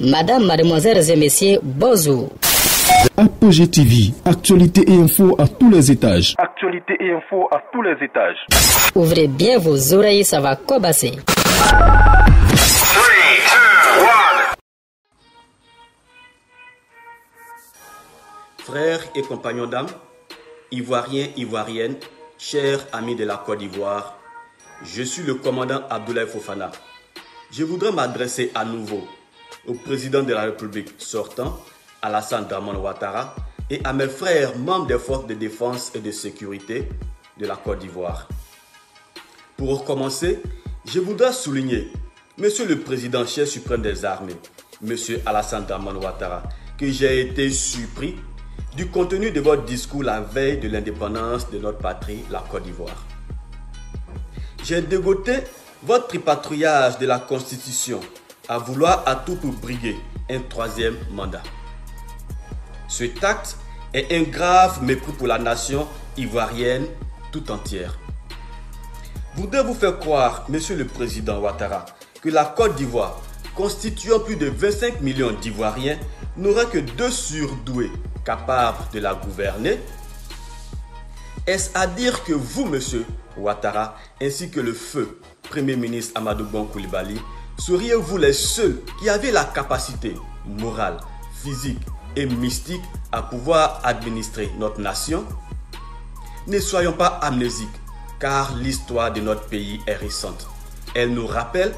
Madame, mademoiselles et messieurs, bonjour. Apogée TV, actualité et info à tous les étages. Actualité et info à tous les étages. Ouvrez bien vos oreilles, ça va cobasser. 3, 2, 1. Frères et compagnons d'âme, Ivoiriens, Ivoiriennes, chers amis de la Côte d'Ivoire, je suis le commandant Abdoulaye Fofana. Je voudrais m'adresser à nouveau au président de la République sortant, Alassane Dramane Ouattara, et à mes frères membres des forces de défense et de sécurité de la Côte d'Ivoire. Pour commencer, je voudrais souligner, Monsieur le Président chef suprême des armées, Monsieur Alassane Dramane Ouattara, que j'ai été surpris du contenu de votre discours la veille de l'indépendance de notre patrie, la Côte d'Ivoire. J'ai dégoté votre tripatouillage de la Constitution à vouloir à tout pour briguer un troisième mandat. Cet acte est un grave mépris pour la nation ivoirienne tout entière. Voudrais vous faire croire, Monsieur le Président Ouattara, que la Côte d'Ivoire, constituant plus de 25 millions d'Ivoiriens, n'aurait que 2 surdoués capables de la gouverner? Est-ce à dire que vous, Monsieur Ouattara, ainsi que le feu Premier ministre Amadou Bon Coulibaly, seriez-vous les seuls qui avaient la capacité morale, physique et mystique à pouvoir administrer notre nation? Ne soyons pas amnésiques, car l'histoire de notre pays est récente. Elle nous rappelle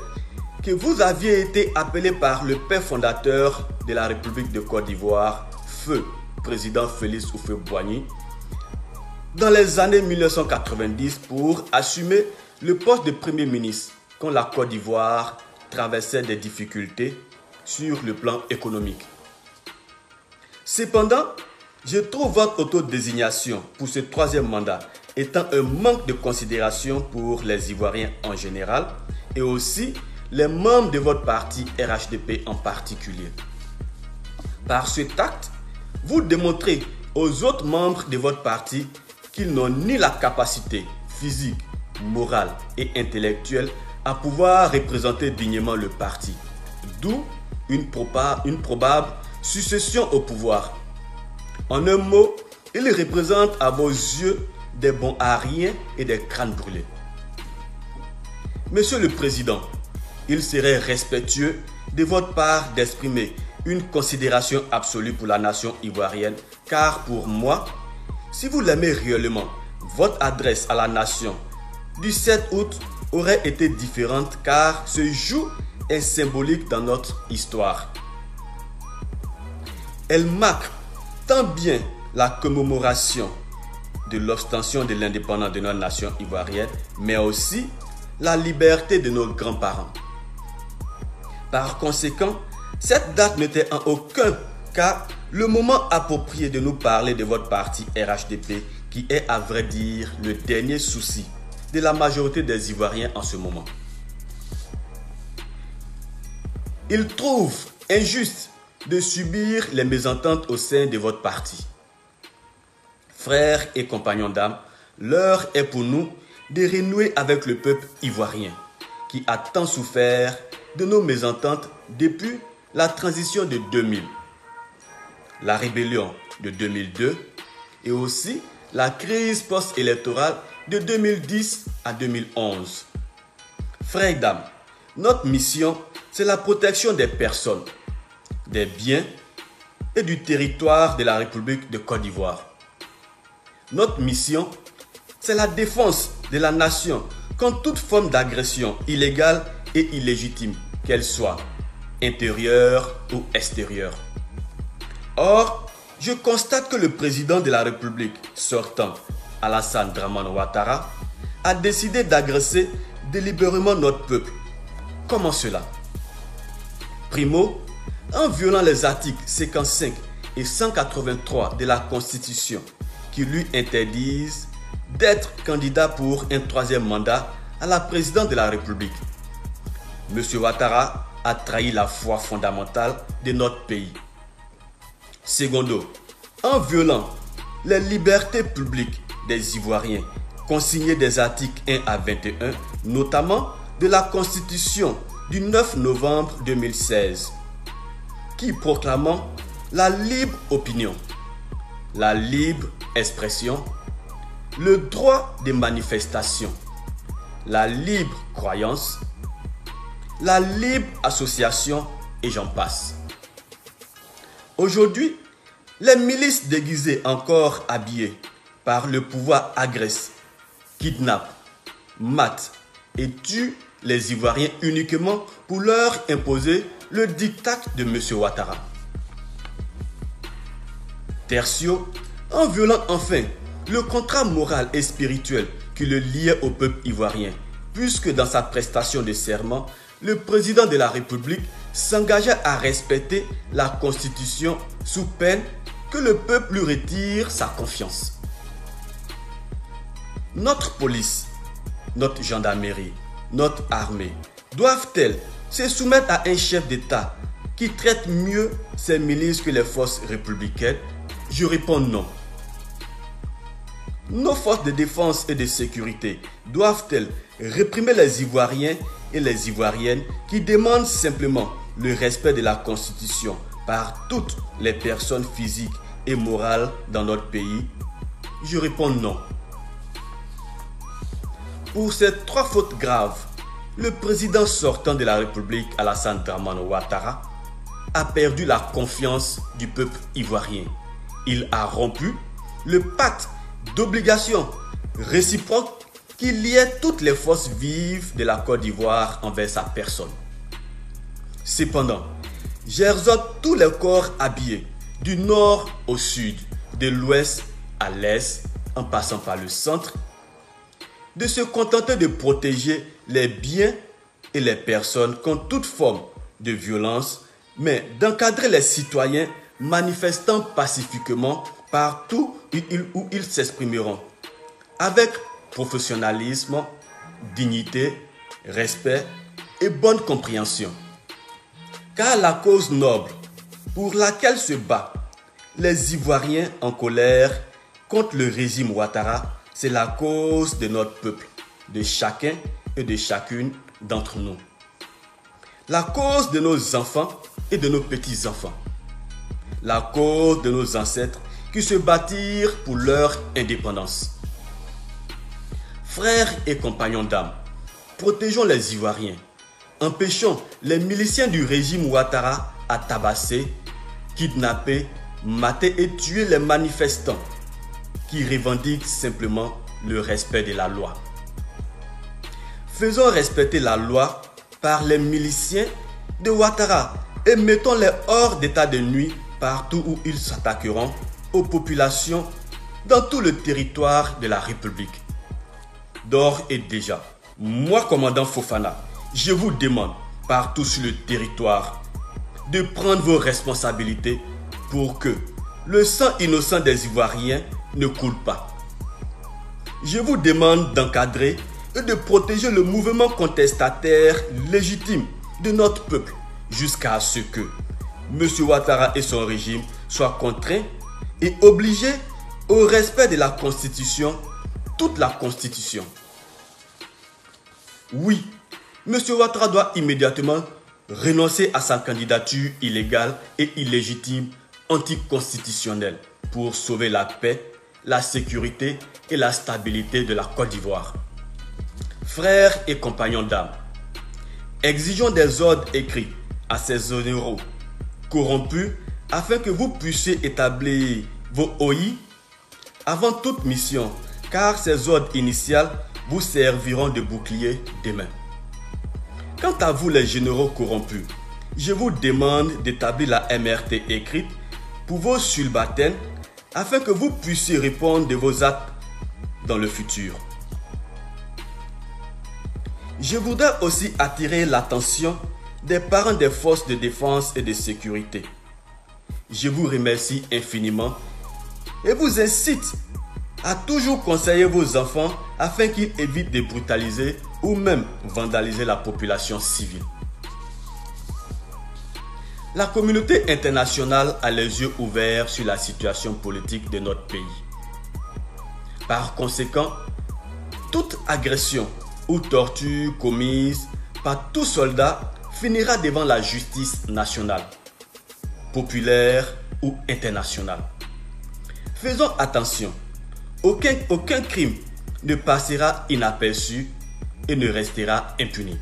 que vous aviez été appelé par le père fondateur de la République de Côte d'Ivoire, feu président Félix Houphouët-Boigny, dans les années 1990 pour assumer le poste de Premier ministre quand la Côte d'Ivoire traversait des difficultés sur le plan économique. Cependant, je trouve votre autodésignation pour ce troisième mandat étant un manque de considération pour les Ivoiriens en général et aussi les membres de votre parti RHDP en particulier. Par cet acte, vous démontrez aux autres membres de votre parti qu'ils n'ont ni la capacité physique, morale et intellectuelle à pouvoir représenter dignement le parti. D'où une probable succession au pouvoir. En un mot, il représente à vos yeux des bons à rien et des crânes brûlés. Monsieur le Président, il serait respectueux de votre part d'exprimer une considération absolue pour la nation ivoirienne, car pour moi, si vous l'aimez réellement, votre adresse à la nation du 7 août aurait été différente car ce jour est symbolique dans notre histoire. Elle marque tant bien la commémoration de l'obtention de l'indépendance de notre nation ivoirienne, mais aussi la liberté de nos grands-parents. Par conséquent, cette date n'était en aucun cas le moment approprié de nous parler de votre parti RHDP qui est à vrai dire le dernier souci de la majorité des Ivoiriens en ce moment. Ils trouvent injuste de subir les mésententes au sein de votre parti. Frères et compagnons d'âme, l'heure est pour nous de renouer avec le peuple ivoirien qui a tant souffert de nos mésententes depuis la transition de 2000, la rébellion de 2002 et aussi la crise post-électorale de 2010 à 2011. Frères et dames, notre mission, c'est la protection des personnes, des biens et du territoire de la République de Côte d'Ivoire. Notre mission, c'est la défense de la nation contre toute forme d'agression illégale et illégitime, qu'elle soit intérieure ou extérieure. Or, je constate que le président de la République sortant, Alassane Dramane Ouattara, a décidé d'agresser délibérément notre peuple. Comment cela? Primo, en violant les articles 55 et 183 de la Constitution qui lui interdisent d'être candidat pour un troisième mandat à la présidence de la République. M. Ouattara a trahi la foi fondamentale de notre pays. Secondo, en violant les libertés publiques des Ivoiriens consignées des articles 1 à 21, notamment de la Constitution du 9 novembre 2016. qui proclamant la libre opinion, la libre expression, le droit de manifestation, la libre croyance, la libre association et j'en passe. Aujourd'hui, les milices déguisées encore habillées par le pouvoir agressent, kidnappent, matent et tuent les Ivoiriens uniquement pour leur imposer le diktat de M. Ouattara. Tertio, en violant enfin le contrat moral et spirituel qui le liait au peuple ivoirien, puisque dans sa prestation de serment, le président de la République s'engageait à respecter la Constitution sous peine que le peuple lui retire sa confiance. Notre police, notre gendarmerie, notre armée doivent-elles se soumettre à un chef d'État qui traite mieux ses milices que les forces républicaines? Je réponds non. Nos forces de défense et de sécurité doivent-elles réprimer les Ivoiriens et les Ivoiriennes qui demandent simplement le respect de la Constitution par toutes les personnes physiques et morales dans notre pays? Je réponds non. Pour ces trois fautes graves, le président sortant de la République, Alassane Dramane Ouattara, a perdu la confiance du peuple ivoirien. Il a rompu le pacte d'obligation réciproque qui liait toutes les forces vives de la Côte d'Ivoire envers sa personne. Cependant, j'exhorte tous les corps habillés, du nord au sud, de l'ouest à l'est, en passant par le centre, de se contenter de protéger les biens et les personnes contre toute forme de violence, mais d'encadrer les citoyens manifestant pacifiquement partout où ils s'exprimeront, avec professionnalisme, dignité, respect et bonne compréhension. Car la cause noble pour laquelle se battent les Ivoiriens en colère contre le régime Ouattara, c'est la cause de notre peuple, de chacun et de chacune d'entre nous. La cause de nos enfants et de nos petits-enfants. La cause de nos ancêtres qui se battirent pour leur indépendance. Frères et compagnons d'âme, protégeons les Ivoiriens. Empêchons les miliciens du régime Ouattara à tabasser, kidnapper, mater et tuer les manifestants qui revendiquent simplement le respect de la loi. Faisons respecter la loi par les miliciens de Ouattara et mettons-les hors d'état de nuit partout où ils s'attaqueront aux populations dans tout le territoire de la République. D'ores et déjà, moi, commandant Fofana, je vous demande partout sur le territoire de prendre vos responsabilités pour que le sang innocent des Ivoiriens ne coule pas. Je vous demande d'encadrer et de protéger le mouvement contestataire légitime de notre peuple jusqu'à ce que M. Ouattara et son régime soient contraints et obligés au respect de la Constitution, toute la Constitution. Oui, M. Ouattara doit immédiatement renoncer à sa candidature illégale et illégitime anticonstitutionnelle pour sauver la paix, la sécurité et la stabilité de la Côte d'Ivoire. Frères et compagnons d'âme, exigeons des ordres écrits à ces généraux corrompus afin que vous puissiez établir vos OI avant toute mission, car ces ordres initiaux vous serviront de bouclier demain. Quant à vous les généraux corrompus, je vous demande d'établir la MRT écrite pour vos subalternes afin que vous puissiez répondre de vos actes dans le futur. Je voudrais aussi attirer l'attention des parents des forces de défense et de sécurité. Je vous remercie infiniment et vous incite à toujours conseiller vos enfants afin qu'ils évitent de brutaliser ou même vandaliser la population civile. La communauté internationale a les yeux ouverts sur la situation politique de notre pays. Par conséquent, toute agression ou torture commise par tout soldat finira devant la justice nationale. populaire ou internationale. Faisons attention, aucun crime ne passera inaperçu et ne restera impuni.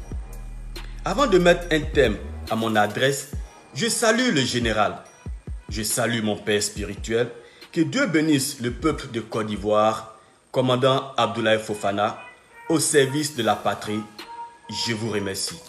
Avant de mettre un thème à mon adresse, je salue le général. Je salue mon père spirituel. Que Dieu bénisse le peuple de Côte d'Ivoire, commandant Abdoulaye Fofana, au service de la patrie. Je vous remercie.